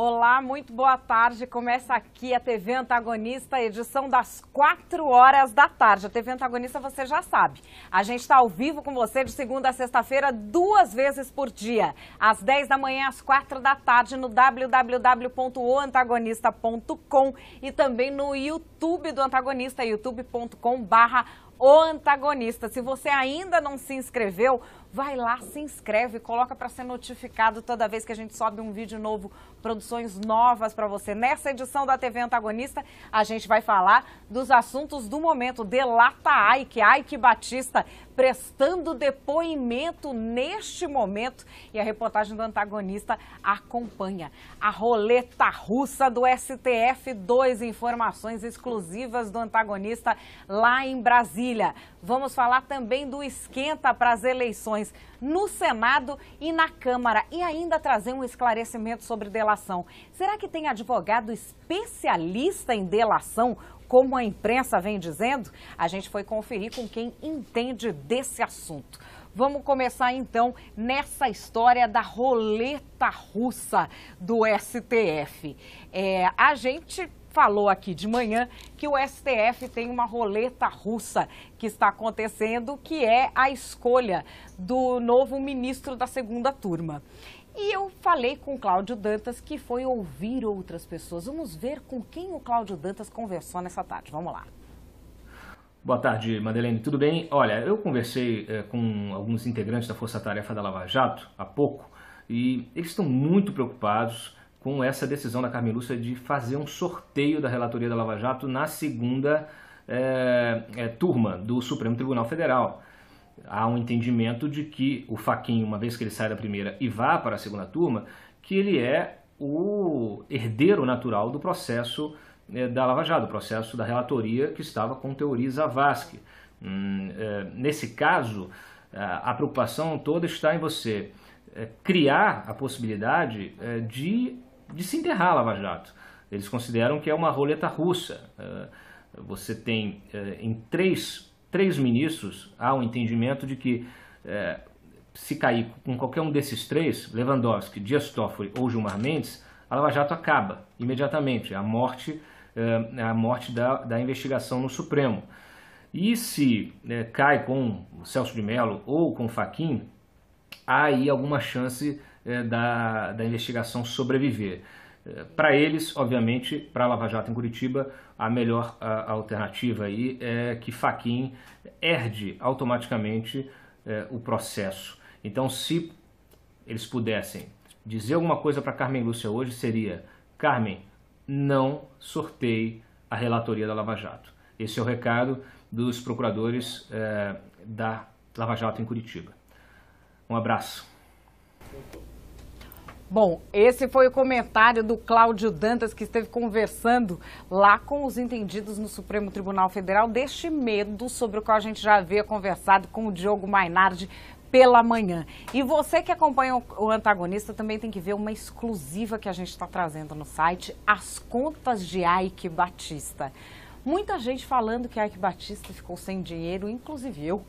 Olá, muito boa tarde. Começa aqui a TV Antagonista, edição das 4 horas da tarde. A TV Antagonista você já sabe. A gente está ao vivo com você de segunda a sexta-feira, 2 vezes por dia. Às 10 da manhã, às 4 da tarde, no www.oantagonista.com e também no YouTube do Antagonista, youtube.com/O Antagonista. Se você ainda não se inscreveu, vai lá, se inscreve, coloca para ser notificado toda vez que a gente sobe um vídeo novo, produções novas para você. Nessa edição da TV Antagonista, a gente vai falar dos assuntos do momento. Delata Ike Batista prestando depoimento neste momento e a reportagem do Antagonista acompanha. A roleta russa do STF, 2 informações exclusivas do Antagonista lá em Brasília. Vamos falar também do esquenta para as eleições no Senado e na Câmara e ainda trazer um esclarecimento sobre delação. Será que tem advogado especialista em delação, como a imprensa vem dizendo? A gente foi conferir com quem entende desse assunto. Vamos começar então nessa história da roleta russa do STF. A gente falou aqui de manhã que o STF tem uma roleta russa que está acontecendo, que é a escolha do novo ministro da segunda turma. E eu falei com o Cláudio Dantas, que foi ouvir outras pessoas. Vamos ver com quem o Cláudio Dantas conversou nessa tarde. Vamos lá. Boa tarde, Madeleine. Tudo bem? Olha, eu conversei com alguns integrantes da Força Tarefa da Lava Jato há pouco e eles estão muito preocupados com essa decisão da Carmen Lúcia de fazer um sorteio da relatoria da Lava Jato na segunda turma do Supremo Tribunal Federal. Há um entendimento de que o Fachin, uma vez que ele sai da primeira e vá para a segunda turma, que ele é o herdeiro natural do processo da Lava Jato, do processo da relatoria que estava com Teori Zavascki. Nesse caso, a preocupação toda está em você criar a possibilidade de se enterrar a Lava Jato. Eles consideram que é uma roleta russa. Você tem em três ministros, há um entendimento de que se cair com qualquer um desses três, Lewandowski, Dias Toffoli ou Gilmar Mendes, a Lava Jato acaba imediatamente, a morte da investigação no Supremo. E se cai com o Celso de Mello ou com o Fachin, há aí alguma chance da investigação sobreviver. Para eles, obviamente, para a Lava Jato em Curitiba, a melhor alternativa aí é que Fachin herde automaticamente o processo. Então, se eles pudessem dizer alguma coisa para Carmen Lúcia hoje, seria: Carmen, não sorteie a relatoria da Lava Jato. Esse é o recado dos procuradores da Lava Jato em Curitiba. Um abraço. Bom, esse foi o comentário do Cláudio Dantas, que esteve conversando lá com os entendidos no Supremo Tribunal Federal deste medo sobre o qual a gente já havia conversado com o Diogo Mainardi pela manhã. E você que acompanha o Antagonista também tem que ver uma exclusiva que a gente está trazendo no site, as contas de Ike Batista. Muita gente falando que Ike Batista ficou sem dinheiro, inclusive eu,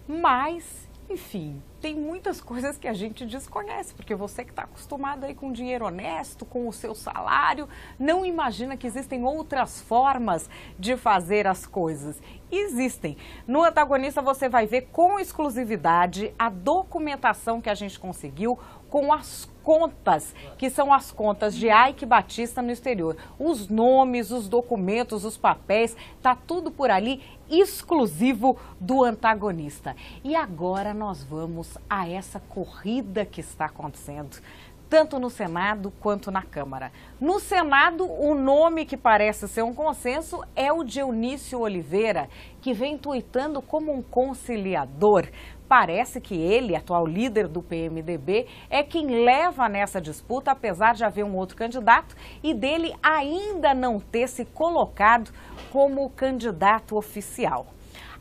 mas enfim, tem muitas coisas que a gente desconhece, porque você que está acostumado aí com dinheiro honesto, com o seu salário, não imagina que existem outras formas de fazer as coisas. Existem. No Antagonista você vai ver com exclusividade a documentação que a gente conseguiu com as contas, que são as contas de Ike Batista no exterior. Os nomes, os documentos, os papéis, tá tudo por ali, exclusivo do Antagonista. E agora nós vamos a essa corrida que está acontecendo, tanto no Senado quanto na Câmara. No Senado, o nome que parece ser um consenso é o de Eunício Oliveira, que vem tuitando como um conciliador. Parece que ele, atual líder do PMDB, é quem leva nessa disputa, apesar de haver um outro candidato e dele ainda não ter se colocado como candidato oficial.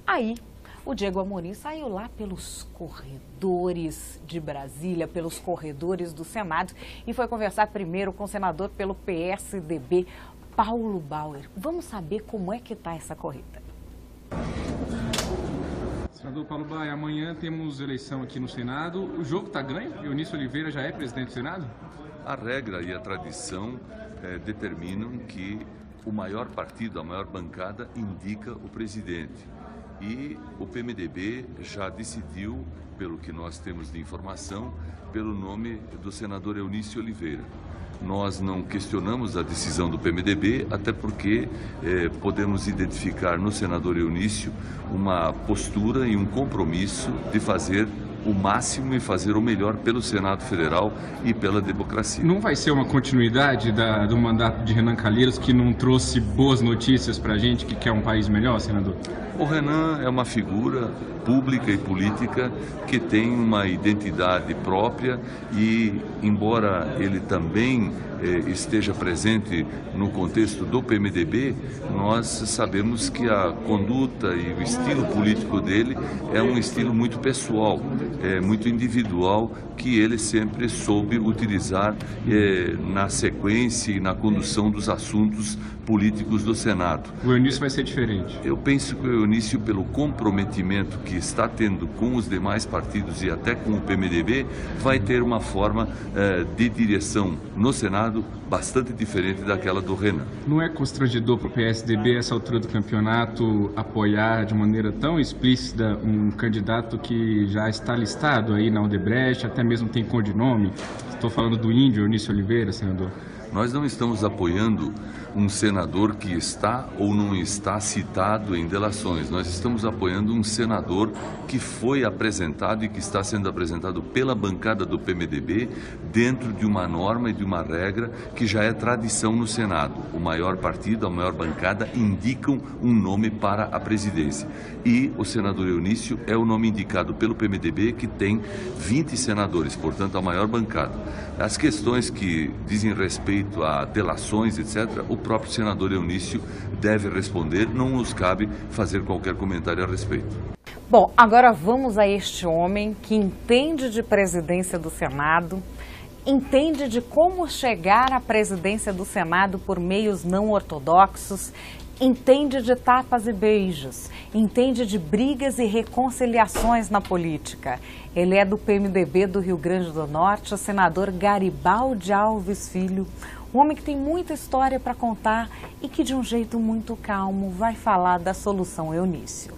Aí, o Diego Amorim saiu lá pelos corredores de Brasília, pelos corredores do Senado e foi conversar primeiro com o senador pelo PSDB, Paulo Bauer. Vamos saber como é que está essa corrida. Senador Paulo Baia, amanhã temos eleição aqui no Senado. O jogo está ganho? Eunice Oliveira já é presidente do Senado? A regra e a tradição determinam que o maior partido, a maior bancada, indica o presidente. E o PMDB já decidiu, pelo que nós temos de informação, pelo nome do senador Eunice Oliveira. Nós não questionamos a decisão do PMDB, até porque podemos identificar no senador Eunício uma postura e um compromisso de fazer o máximo e fazer o melhor pelo Senado Federal e pela democracia. Não vai ser uma continuidade do mandato de Renan Calheiros, que não trouxe boas notícias para a gente, que quer um país melhor, senador? O Renan é uma figura pública e política que tem uma identidade própria e, embora ele também esteja presente no contexto do PMDB, nós sabemos que a conduta e o estilo político dele é um estilo muito pessoal, muito individual, que ele sempre soube utilizar na sequência e na condução dos assuntos políticos do Senado. O Eunício vai ser diferente? Eu penso que o Eunício, pelo comprometimento que está tendo com os demais partidos e até com o PMDB, vai ter uma forma de direção no Senado bastante diferente daquela do Renan. Não é constrangedor para o PSDB, essa altura do campeonato, apoiar de maneira tão explícita um candidato que já está listado aí na Odebrecht, até mesmo tem codinome? Estou falando do índio Eunice Oliveira, senador. Nós não estamos apoiando um senador que está ou não está citado em delações. Nós estamos apoiando um senador que foi apresentado e que está sendo apresentado pela bancada do PMDB dentro de uma norma e de uma regra que já é tradição no Senado. O maior partido, a maior bancada indicam um nome para a presidência. E o senador Eunício é o nome indicado pelo PMDB, que tem 20 senadores, portanto a maior bancada. As questões que dizem respeito a delações, etc., o próprio senador Eunício deve responder, não nos cabe fazer qualquer comentário a respeito. Bom, agora vamos a este homem que entende de presidência do Senado, entende de como chegar à presidência do Senado por meios não ortodoxos, entende de tapas e beijos, entende de brigas e reconciliações na política. Ele é do PMDB do Rio Grande do Norte, o senador Garibaldi Alves Filho, um homem que tem muita história para contar e que de um jeito muito calmo vai falar da solução Eunício.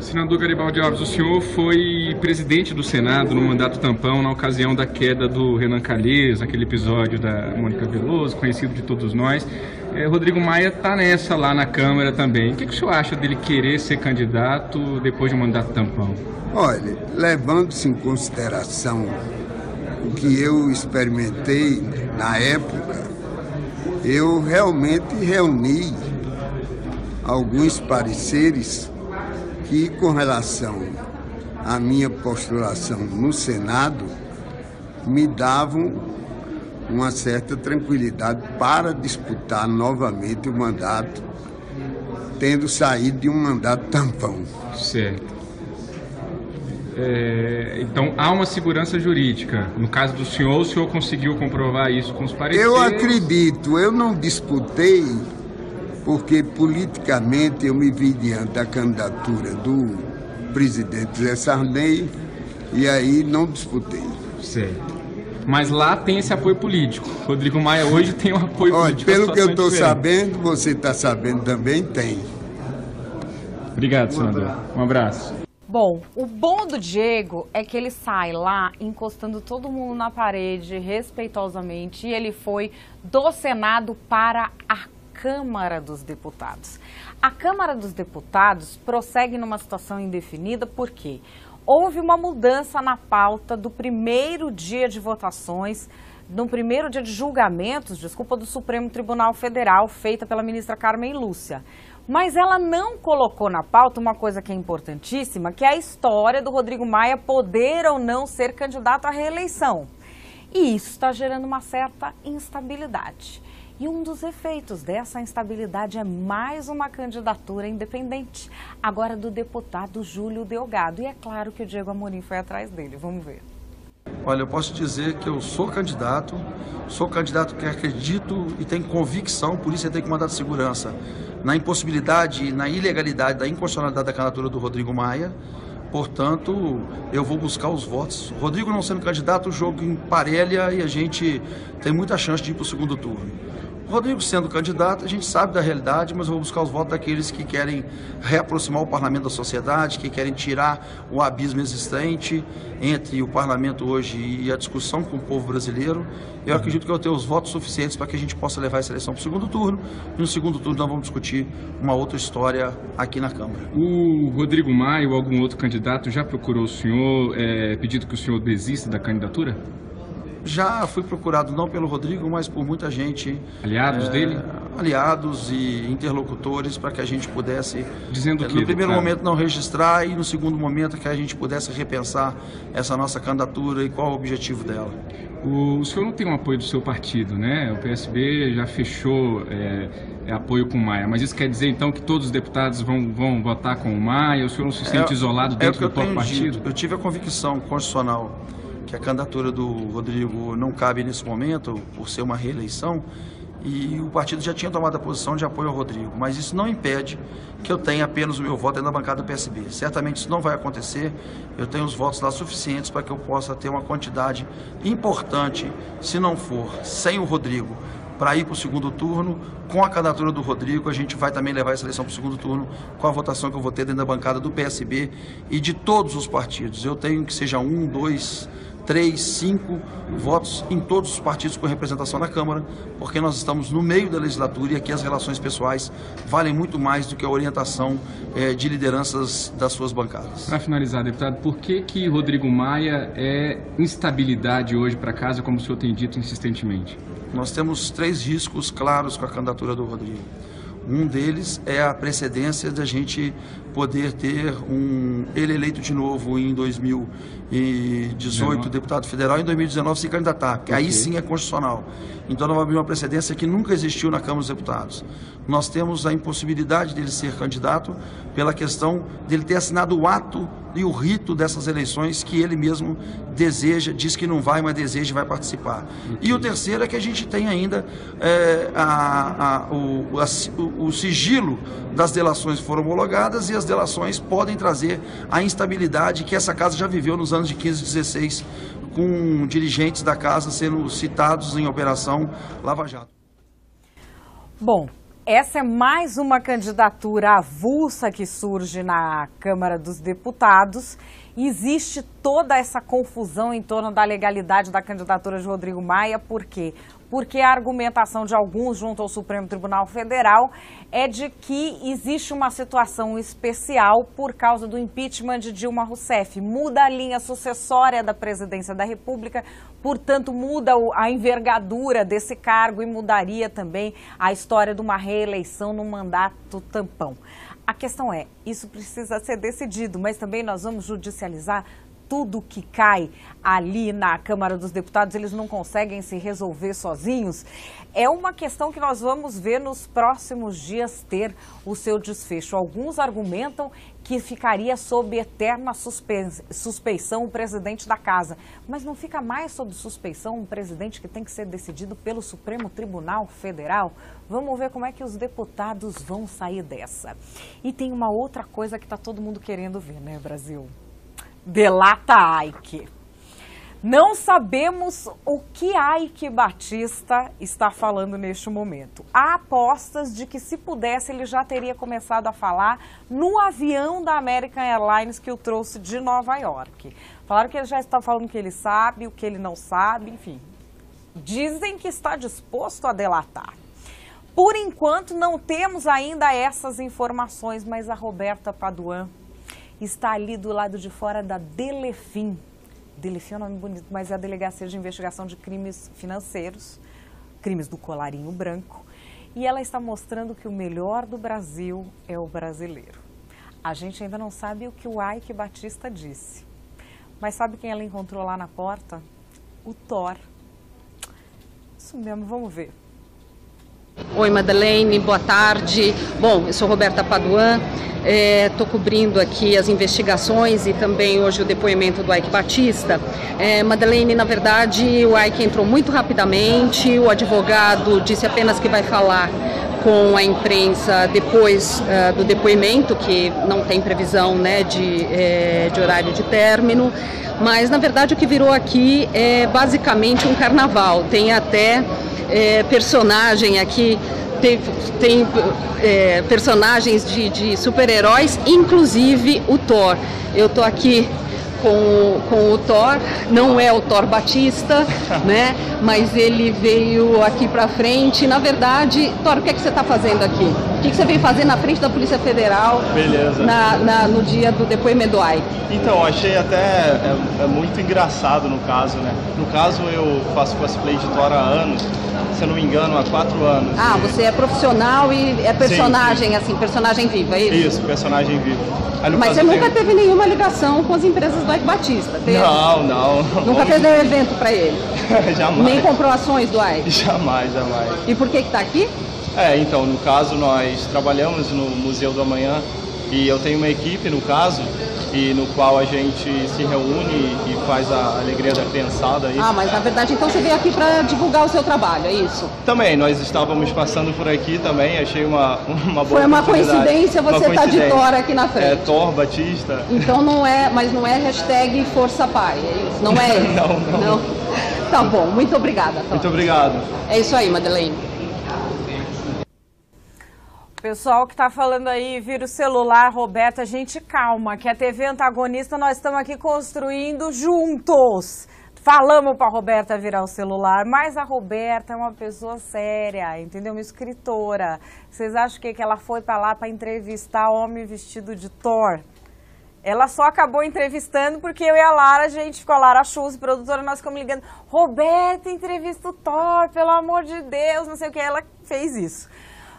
Senador Garibaldi Alves, o senhor foi presidente do Senado no mandato tampão na ocasião da queda do Renan Calheiros, aquele episódio da Mônica Veloso, conhecido de todos nós. Rodrigo Maia está nessa lá na Câmara também. O que o senhor acha dele querer ser candidato depois de um mandato tampão? Olha, levando-se em consideração o que eu experimentei na época, eu realmente reuni alguns pareceres que, com relação à minha postulação no Senado, me davam uma certa tranquilidade para disputar novamente o mandato, tendo saído de um mandato tampão. Certo. Então, há uma segurança jurídica. No caso do senhor, o senhor conseguiu comprovar isso com os pareceres? Eu acredito, eu não disputei, porque politicamente eu me vi diante da candidatura do presidente Zé Sarney e aí não disputei. Certo. Mas lá tem esse apoio político. Rodrigo Maia hoje tem um apoio político. Pelo que eu estou sabendo, você está sabendo também, tem. Obrigado, senador. Um abraço. Bom, o bom do Diego é que ele sai lá encostando todo mundo na parede, respeitosamente, e ele foi do Senado para a Câmara dos Deputados. A Câmara dos Deputados prossegue numa situação indefinida porque houve uma mudança na pauta do primeiro dia de votações, no primeiro dia de julgamentos, do Supremo Tribunal Federal, feita pela ministra Carmen Lúcia. Mas ela não colocou na pauta uma coisa que é importantíssima, que é a história do Rodrigo Maia poder ou não ser candidato à reeleição. E isso está gerando uma certa instabilidade. E um dos efeitos dessa instabilidade é mais uma candidatura independente, agora do deputado Júlio Delgado. E é claro que o Diego Amorim foi atrás dele. Vamos ver. Olha, eu posso dizer que eu sou candidato que acredito e tenho convicção, por isso eu tenho que mandar de segurança, na impossibilidade, na ilegalidade, da inconstitucionalidade da candidatura do Rodrigo Maia, Portanto, eu vou buscar os votos. Rodrigo não sendo candidato, o jogo emparelha e a gente tem muita chance de ir para o segundo turno. Rodrigo sendo candidato, a gente sabe da realidade, mas eu vou buscar os votos daqueles que querem reaproximar o parlamento da sociedade, que querem tirar o abismo existente entre o parlamento hoje e a discussão com o povo brasileiro. Eu acredito que eu tenho os votos suficientes para que a gente possa levar essa eleição para o segundo turno. E no segundo turno nós vamos discutir uma outra história aqui na Câmara. O Rodrigo Maia ou algum outro candidato já procurou o senhor, pedindo que o senhor desista da candidatura? Já fui procurado não pelo Rodrigo, mas por muita gente. Aliados dele? Aliados e interlocutores para que a gente pudesse, dizendo que, no primeiro momento, não registrar e no segundo momento que a gente pudesse repensar essa nossa candidatura e qual o objetivo dela. O senhor não tem um apoio do seu partido, né? O PSB já fechou apoio com o Maia, mas isso quer dizer então que todos os deputados vão votar com o Maia? O senhor não se sente isolado dentro do próprio partido? Eu tive a convicção constitucional que a candidatura do Rodrigo não cabe nesse momento, por ser uma reeleição, e o partido já tinha tomado a posição de apoio ao Rodrigo, mas isso não impede que eu tenha apenas o meu voto dentro da bancada do PSB. Certamente isso não vai acontecer, eu tenho os votos lá suficientes para que eu possa ter uma quantidade importante, se não for sem o Rodrigo, para ir para o segundo turno. Com a candidatura do Rodrigo, a gente vai também levar essa eleição para o segundo turno com a votação que eu vou ter dentro da bancada do PSB e de todos os partidos. Eu tenho que seja 1, 2, 3, 5 votos em todos os partidos com representação na Câmara, porque nós estamos no meio da legislatura e aqui as relações pessoais valem muito mais do que a orientação de lideranças das suas bancadas. Para finalizar, deputado, por que Rodrigo Maia é instabilidade hoje para casa, como o senhor tem dito insistentemente? Nós temos 3 riscos claros com a candidatura do Rodrigo. Um deles é a precedência da gente poder ter ele eleito de novo em 2018, deputado federal, e em 2019 se candidatar, que aí sim é constitucional. Então nós vamos abrir uma precedência que nunca existiu na Câmara dos Deputados. Nós temos a impossibilidade dele ser candidato pela questão dele ter assinado o ato e o rito dessas eleições que ele mesmo deseja, diz que não vai, mas deseja e vai participar. E o terceiro é que a gente tem ainda o sigilo das delações foram homologadas e as delações podem trazer a instabilidade que essa casa já viveu nos anos de 15 e 16, com dirigentes da casa sendo citados em operação Lava Jato. Bom, essa é mais uma candidatura avulsa que surge na Câmara dos Deputados. Existe toda essa confusão em torno da legalidade da candidatura de Rodrigo Maia. Por quê? Porque a argumentação de alguns junto ao Supremo Tribunal Federal é de que existe uma situação especial por causa do impeachment de Dilma Rousseff. Muda a linha sucessória da presidência da República, portanto muda a envergadura desse cargo e mudaria também a história de uma reeleição no mandato tampão. A questão é, isso precisa ser decidido, mas também nós vamos judicializar tudo que cai ali na Câmara dos Deputados, eles não conseguem se resolver sozinhos. É uma questão que nós vamos ver nos próximos dias ter o seu desfecho. Alguns argumentam que ficaria sob eterna suspeição o presidente da casa. Mas não fica mais sob suspeição um presidente que tem que ser decidido pelo Supremo Tribunal Federal? Vamos ver como é que os deputados vão sair dessa. E tem uma outra coisa que está todo mundo querendo ver, né, Brasil? Delata Ike. Não sabemos o que Ike Batista está falando neste momento. Há apostas de que, se pudesse, ele já teria começado a falar no avião da American Airlines que o trouxe de Nova York. Falaram que ele já está falando o que ele sabe, o que ele não sabe, enfim. Dizem que está disposto a delatar. Por enquanto, não temos ainda essas informações, mas a Roberta Paduan está ali do lado de fora da Delefim. Delefim é um nome bonito, mas é a Delegacia de Investigação de Crimes Financeiros, crimes do colarinho branco. E ela está mostrando que o melhor do Brasil é o brasileiro. A gente ainda não sabe o que o Ike Batista disse. Mas sabe quem ela encontrou lá na porta? O Thor. Isso mesmo, vamos ver. Oi, Madeleine, boa tarde. Bom, eu sou Roberta Paduan, estou cobrindo aqui as investigações e também hoje o depoimento do Ike Batista. Madeleine, na verdade, o Ike entrou muito rapidamente, o advogado disse apenas que vai falar com a imprensa depois do depoimento, que não tem previsão, né, de horário de término, mas na verdade o que virou aqui é basicamente um carnaval. Tem até personagem aqui, tem personagens de super-heróis, inclusive o Thor. Eu tô aqui com o Thor, não é o Thor Batista, né? Mas ele veio aqui pra frente. Na verdade, Thor, o que é que você está fazendo aqui? O que você veio fazer na frente da Polícia Federal? Beleza. No dia do depoimento do Ike? Então, achei até muito engraçado no caso, né? No caso, eu faço cosplay de Thor há anos, se eu não me engano, há 4 anos. Ah, você é profissional e é personagem, sim. Assim, personagem vivo, é isso? Isso, personagem vivo. Mas você nunca teve nenhuma ligação com as empresas do Ike Batista, teve? Não. Nunca fez nenhum evento para ele? Jamais. Nem comprou ações do Ike? Jamais. E por que está aqui? Então, no caso, nós trabalhamos no Museu do Amanhã e eu tenho uma equipe, no caso, e no qual a gente se reúne e faz a alegria da criançada. Aí. Ah, mas na verdade então você veio aqui para divulgar o seu trabalho, é isso? Também, nós estávamos passando por aqui também, achei uma boa Foi uma coincidência você estar de Thor aqui na frente. É, Thor Batista. Então mas não é hashtag Força Pai, é isso? Não é isso? Não. Tá bom, muito obrigada, Thor. Muito obrigado. É isso aí, Madeleine. Pessoal que está falando aí, vira o celular, Roberta, gente, calma, que a TV Antagonista nós estamos aqui construindo juntos. Falamos para a Roberta virar o celular, mas a Roberta é uma pessoa séria, entendeu? Uma escritora. Vocês acham que ela foi para lá para entrevistar homem vestido de Thor? Ela só acabou entrevistando porque eu e a Lara, a Lara Schultz, produtora, nós ficamos ligando, Roberta, entrevista o Thor, pelo amor de Deus, não sei o que, ela fez isso.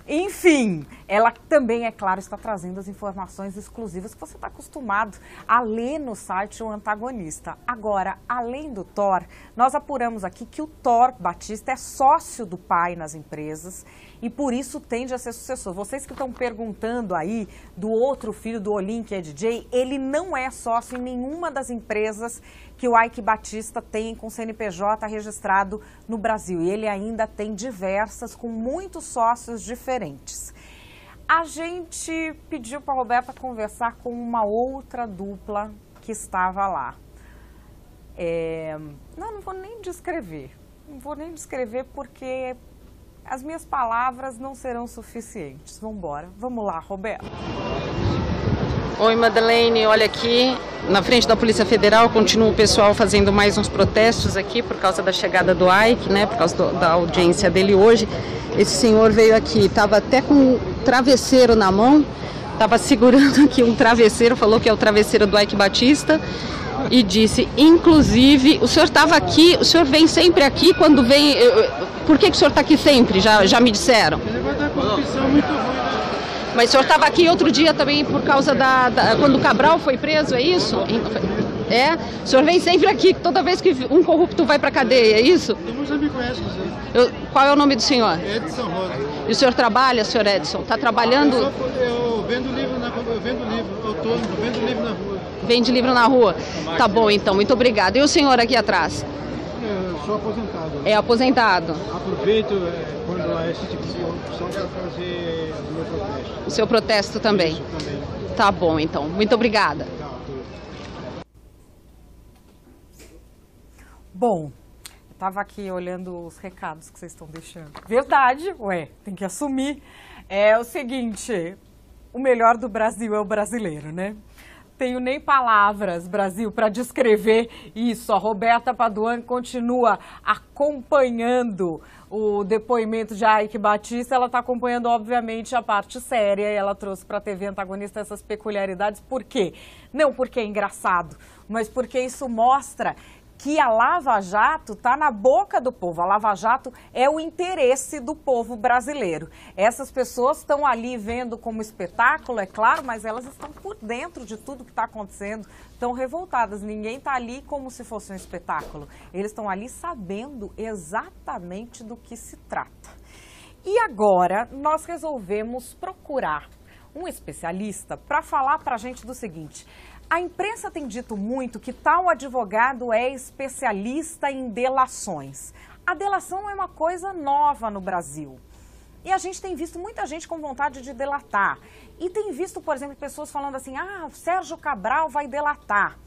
Enfim, ela também, é claro, está trazendo as informações exclusivas que você está acostumado a ler no site O Antagonista. Agora, além do Thor, nós apuramos aqui que o Thor Batista é sócio do pai nas empresas e por isso tende a ser sucessor. Vocês que estão perguntando aí do outro filho do Olim, que é DJ, ele não é sócio em nenhuma das empresas que o Ike Batista tem com CNPJ registrado no Brasil. E ele ainda tem diversas, com muitos sócios diferentes. A gente pediu para a Roberta conversar com uma outra dupla que estava lá. Não vou nem descrever. Não vou nem descrever porque as minhas palavras não serão suficientes. Vamos embora. Vamos lá, Roberta. Oi, Madeleine, olha aqui, na frente da Polícia Federal continua o pessoal fazendo mais uns protestos aqui por causa da chegada do Ike, né, por causa da audiência dele hoje. Esse senhor veio aqui, estava até com um travesseiro na mão, estava segurando aqui um travesseiro, falou que é o travesseiro do Ike Batista e disse, inclusive, o senhor estava aqui, o senhor vem sempre aqui quando vem, por que o senhor está aqui sempre, já me disseram? Ele vai dar corrupção muito ruim. Mas o senhor estava aqui outro dia também por causa quando o Cabral foi preso, é isso? É? O senhor vem sempre aqui, toda vez que um corrupto vai para a cadeia, é isso? Todo mundo já me conhece, qual é o nome do senhor? Edson Rosa. E o senhor trabalha, senhor Edson? Está trabalhando? Eu vendo livro, eu vendo livro na rua. Vende livro na rua? Tá bom, então, muito obrigado. E o senhor aqui atrás? Eu sou aposentado. É aposentado? Aproveito quando há esse tipo de corrupção para fazer o meu protesto. O seu protesto também? Isso, também. Tá bom, então. Muito obrigada. Bom, eu estava aqui olhando os recados que vocês estão deixando. Verdade, tem que assumir. É o seguinte, o melhor do Brasil é o brasileiro, né? Tenho nem palavras, Brasil, para descrever isso. A Roberta Paduan continua acompanhando o depoimento de Ike Batista. Ela está acompanhando, obviamente, a parte séria. E ela trouxe para a TV Antagonista essas peculiaridades. Por quê? Não porque é engraçado, mas porque isso mostra que a Lava Jato está na boca do povo. A Lava Jato é o interesse do povo brasileiro. Essas pessoas estão ali vendo como espetáculo, é claro, mas elas estão por dentro de tudo que está acontecendo, estão revoltadas. Ninguém está ali como se fosse um espetáculo. Eles estão ali sabendo exatamente do que se trata. E agora nós resolvemos procurar um especialista para falar para a gente do seguinte: a imprensa tem dito muito que tal advogado é especialista em delações. A delação é uma coisa nova no Brasil. E a gente tem visto muita gente com vontade de delatar. E tem visto, por exemplo, pessoas falando assim, o Sérgio Cabral vai delatar.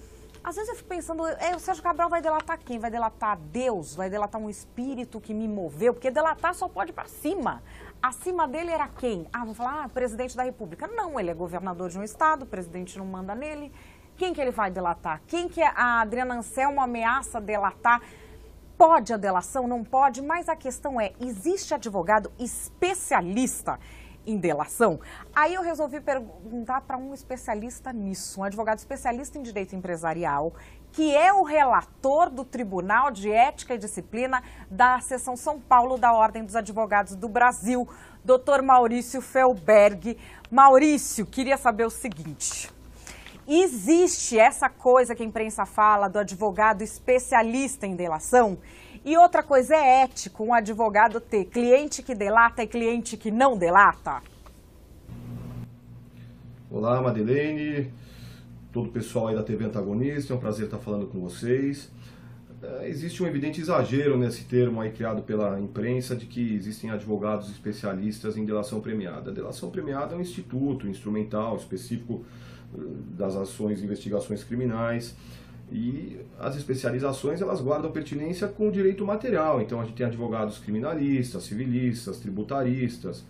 Às vezes eu fico pensando, o Sérgio Cabral vai delatar quem? Vai delatar Deus? Vai delatar um espírito que me moveu? Porque delatar só pode ir para cima. Acima dele era quem? Vão falar, presidente da República. Não, ele é governador de um estado, o presidente não manda nele. Quem que ele vai delatar? Quem que a Adriana Anselmo ameaça delatar? Pode a delação? Não pode? Mas a questão é, existe advogado especialista em delação? Aí eu resolvi perguntar para um especialista nisso, um advogado especialista em direito empresarial, que é o relator do Tribunal de Ética e Disciplina da Seção São Paulo da Ordem dos Advogados do Brasil, Dr. Maurício Felberg. Maurício, queria saber o seguinte, existe essa coisa que a imprensa fala do advogado especialista em delação? E outra coisa, é ético um advogado ter cliente que delata e cliente que não delata? Olá, Madeleine, todo o pessoal aí da TV Antagonista, é um prazer estar falando com vocês. Existe um evidente exagero nesse termo aí criado pela imprensa de que existem advogados especialistas em delação premiada. A delação premiada é um instituto instrumental específico das ações e investigações criminais. E as especializações, elas guardam pertinência com o direito material. Então a gente tem advogados criminalistas, civilistas, tributaristas,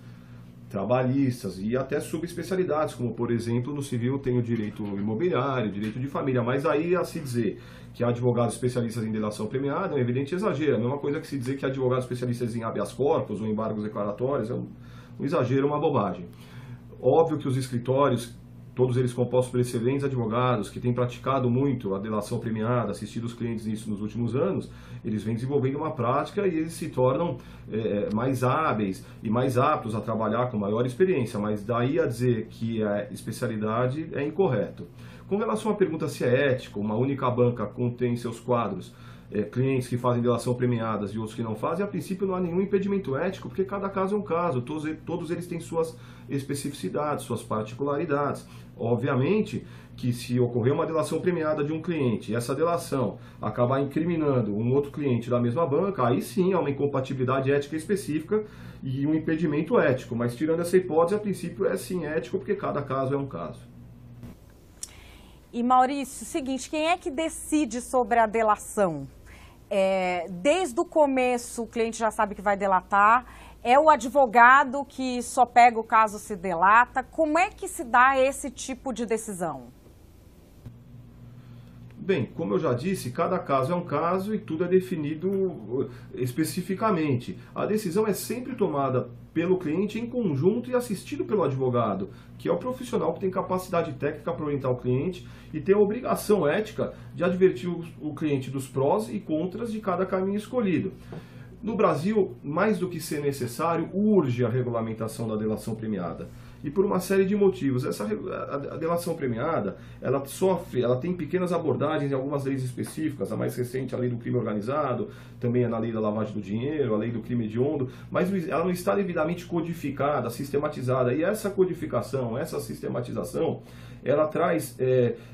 trabalhistas e até subespecialidades, como por exemplo no civil tem o direito imobiliário, direito de família. Mas aí a se dizer que há advogados especialistas em delação premiada é um evidente exagero. É a mesma coisa que se dizer que há advogados especialistas em habeas corpus ou embargos declaratórios, é um exagero, uma bobagem. Óbvio que os escritórios, todos eles compostos por excelentes advogados que têm praticado muito a delação premiada, assistido os clientes nisso nos últimos anos, eles vêm desenvolvendo uma prática e eles se tornam mais hábeis e mais aptos a trabalhar com maior experiência, mas daí a dizer que a especialidade é incorreto. Com relação à pergunta se é ético, uma única banca contém em seus quadros clientes que fazem delação premiadas e outros que não fazem, a princípio não há nenhum impedimento ético, porque cada caso é um caso, todos eles têm suas especificidades, suas particularidades. Obviamente que se ocorrer uma delação premiada de um cliente e essa delação acabar incriminando um outro cliente da mesma banca, aí sim há uma incompatibilidade ética específica e um impedimento ético, mas tirando essa hipótese, a princípio é sim ético, porque cada caso é um caso. E Maurício, seguinte, quem é que decide sobre a delação? Desde o começo o cliente já sabe que vai delatar, é o advogado que só pega o caso se delata, como é que se dá esse tipo de decisão? Bem, como eu já disse, cada caso é um caso e tudo é definido especificamente. A decisão é sempre tomada pelo cliente em conjunto e assistido pelo advogado, que é o profissional que tem capacidade técnica para orientar o cliente e tem a obrigação ética de advertir o cliente dos prós e contras de cada caminho escolhido. No Brasil, mais do que ser necessário, urge a regulamentação da delação premiada. E por uma série de motivos. A delação premiada, ela tem pequenas abordagens em algumas leis específicas, a mais recente, a lei do crime organizado, também é na lei da lavagem do dinheiro, a lei do crime hediondo, mas ela não está devidamente codificada, sistematizada. E essa codificação, essa sistematização, ela traz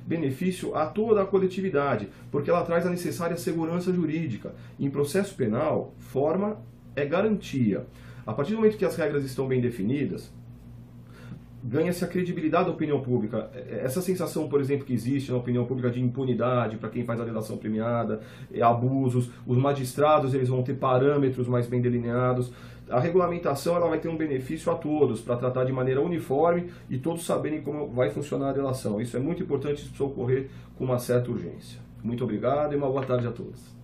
benefício a toda a coletividade, porque ela traz a necessária segurança jurídica. Em processo penal, forma é garantia. A partir do momento que as regras estão bem definidas, ganha-se a credibilidade da opinião pública. Essa sensação, por exemplo, que existe na opinião pública de impunidade para quem faz a delação premiada, abusos, os magistrados eles vão ter parâmetros mais bem delineados. A regulamentação ela vai ter um benefício a todos, para tratar de maneira uniforme e todos saberem como vai funcionar a delação. Isso é muito importante, isso precisa ocorrer com uma certa urgência. Muito obrigado e uma boa tarde a todos.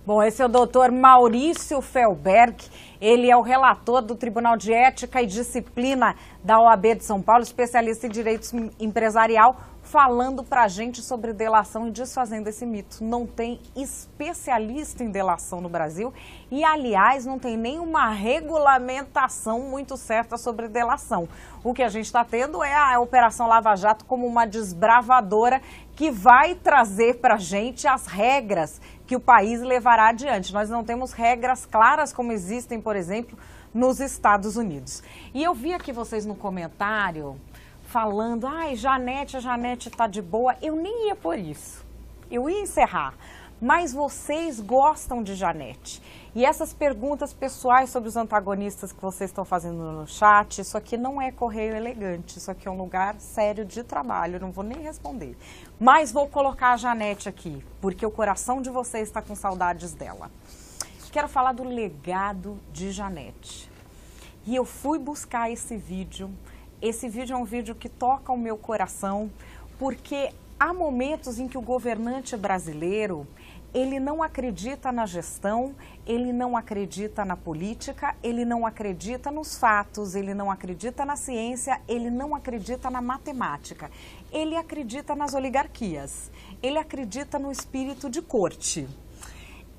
Bom, esse é o doutor Maurício Felberg, ele é o relator do Tribunal de Ética e Disciplina da OAB de São Paulo, especialista em direito empresarial, falando pra gente sobre delação e desfazendo esse mito. Não tem especialista em delação no Brasil e, aliás, não tem nenhuma regulamentação muito certa sobre delação. O que a gente está tendo é a Operação Lava Jato como uma desbravadora que vai trazer pra gente as regras que o país levará adiante. Nós não temos regras claras como existem, por exemplo, nos Estados Unidos. E eu vi aqui vocês no comentário falando, a Janete tá de boa. Eu nem ia por isso. Eu ia encerrar. mas vocês gostam de Janete. E essas perguntas pessoais sobre os antagonistas que vocês estão fazendo no chat, isso aqui não é Correio Elegante, isso aqui é um lugar sério de trabalho, não vou nem responder. Mas vou colocar a Janete aqui, porque o coração de vocês está com saudades dela. Quero falar do legado de Janete. E eu fui buscar esse vídeo. Esse vídeo é um vídeo que toca o meu coração, porque há momentos em que o governante brasileiro, ele não acredita na gestão, ele não acredita na política, ele não acredita nos fatos, ele não acredita na ciência, ele não acredita na matemática. Ele acredita nas oligarquias, ele acredita no espírito de corte.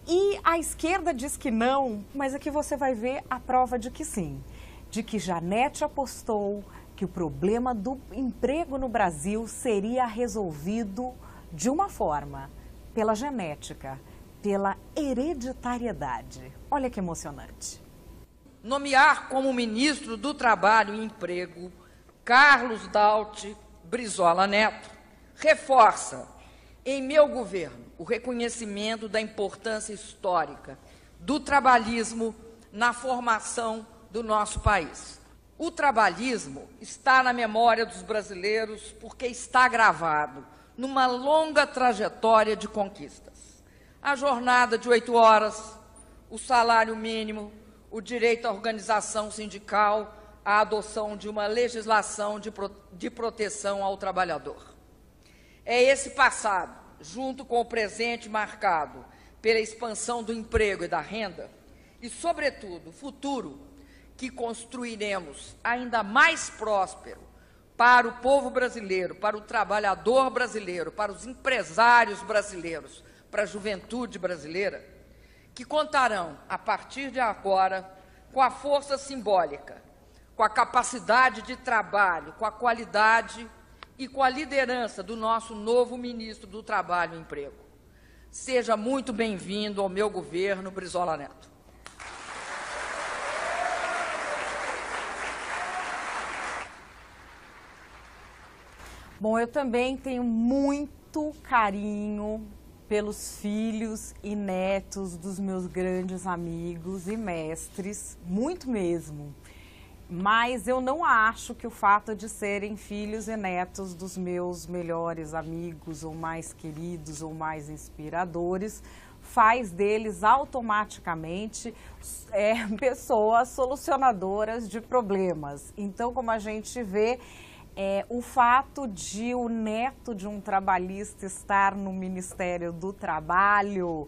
E a esquerda diz que não, mas aqui você vai ver a prova de que sim. De que Janete apostou que o problema do emprego no Brasil seria resolvido de uma forma, pela genética, pela hereditariedade. Olha que emocionante. Nomear como ministro do Trabalho e Emprego Carlos Dauti Brizola Neto reforça, em meu governo, o reconhecimento da importância histórica do trabalhismo na formação do nosso país. O trabalhismo está na memória dos brasileiros porque está gravado numa longa trajetória de conquistas. A jornada de 8 horas, o salário mínimo, o direito à organização sindical, a adoção de uma legislação de proteção ao trabalhador. É esse passado, junto com o presente marcado pela expansão do emprego e da renda, e, sobretudo, o futuro, que construiremos ainda mais próspero para o povo brasileiro, para o trabalhador brasileiro, para os empresários brasileiros, para a juventude brasileira, que contarão, a partir de agora, com a força simbólica, com a capacidade de trabalho, com a qualidade e com a liderança do nosso novo ministro do Trabalho e Emprego. Seja muito bem-vindo ao meu governo, Brizola Neto. Bom, eu também tenho muito carinho pelos filhos e netos dos meus grandes amigos e mestres, muito mesmo. Mas eu não acho que o fato de serem filhos e netos dos meus melhores amigos, ou mais queridos, ou mais inspiradores, faz deles automaticamente pessoas solucionadoras de problemas. Então, como a gente vê, o fato de o neto de um trabalhista estar no Ministério do Trabalho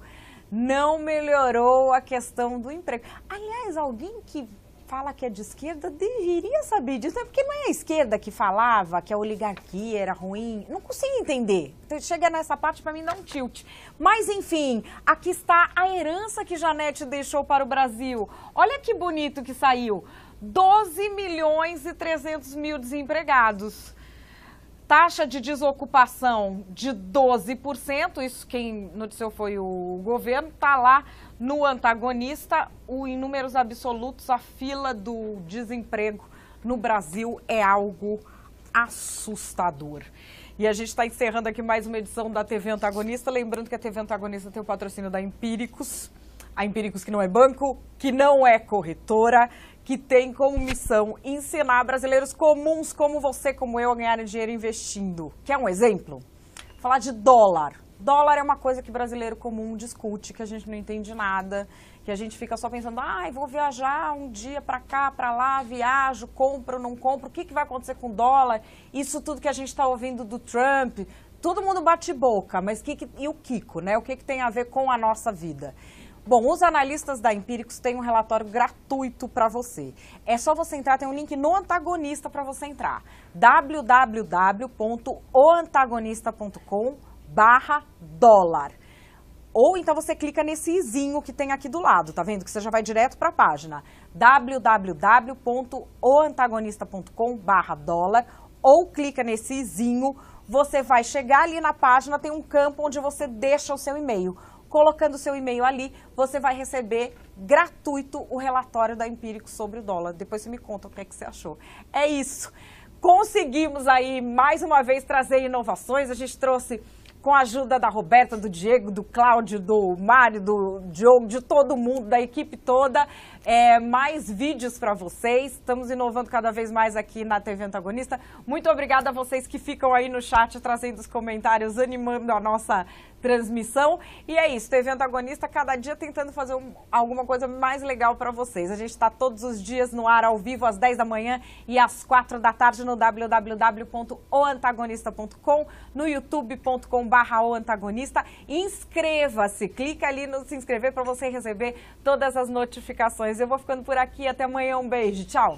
não melhorou a questão do emprego. Aliás, alguém que fala que é de esquerda deveria saber disso, porque não é a esquerda que falava que a oligarquia era ruim. Não consigo entender. Chega nessa parte, para mim, dá um tilt. Mas, enfim, aqui está a herança que Janete deixou para o Brasil. Olha que bonito que saiu. 12.300.000 desempregados. Taxa de desocupação de 12%, isso quem noticiou foi o governo, está lá no antagonista. Em números absolutos, a fila do desemprego no Brasil é algo assustador. E a gente está encerrando aqui mais uma edição da TV Antagonista, lembrando que a TV Antagonista tem o patrocínio da Empíricos, a Empíricos que não é banco, que não é corretora, que tem como missão ensinar brasileiros comuns como você, como eu, a ganharem dinheiro investindo. Quer um exemplo? Falar de dólar. Dólar é uma coisa que brasileiro comum discute, que a gente não entende nada, que a gente fica só pensando, vou viajar um dia para cá, para lá, viajo, compro, não compro, o que vai acontecer com o dólar? Isso tudo que a gente está ouvindo do Trump, todo mundo bate boca, mas e o Kiko, né? O que tem a ver com a nossa vida? Bom, os analistas da Empíricos têm um relatório gratuito para você. É só você entrar, tem um link no Antagonista para você entrar. www.oantagonista.com/dólar. Ou então você clica nesse izinho que tem aqui do lado, tá vendo? Que você já vai direto para a página. www.oantagonista.com/dólar. Ou clica nesse izinho, você vai chegar ali na página, tem um campo onde você deixa o seu e-mail. Colocando o seu e-mail ali, você vai receber gratuito o relatório da Empíricos sobre o dólar. Depois você me conta o que é que você achou. É isso. Conseguimos aí, mais uma vez, trazer inovações. A gente trouxe com a ajuda da Roberta, do Diego, do Cláudio, do Mário, do Diogo, de todo mundo, da equipe toda. Mais vídeos para vocês. Estamos inovando cada vez mais aqui na TV Antagonista. Muito obrigada a vocês que ficam aí no chat trazendo os comentários, animando a nossa transmissão. E é isso, TV Antagonista cada dia tentando fazer alguma coisa mais legal para vocês. A gente está todos os dias no ar ao vivo às 10 da manhã e às 4 da tarde no www.oantagonista.com, no youtube.com/oantagonista. Inscreva-se, clica ali no se inscrever para você receber todas as notificações. Eu vou ficando por aqui, até amanhã, um beijo, tchau!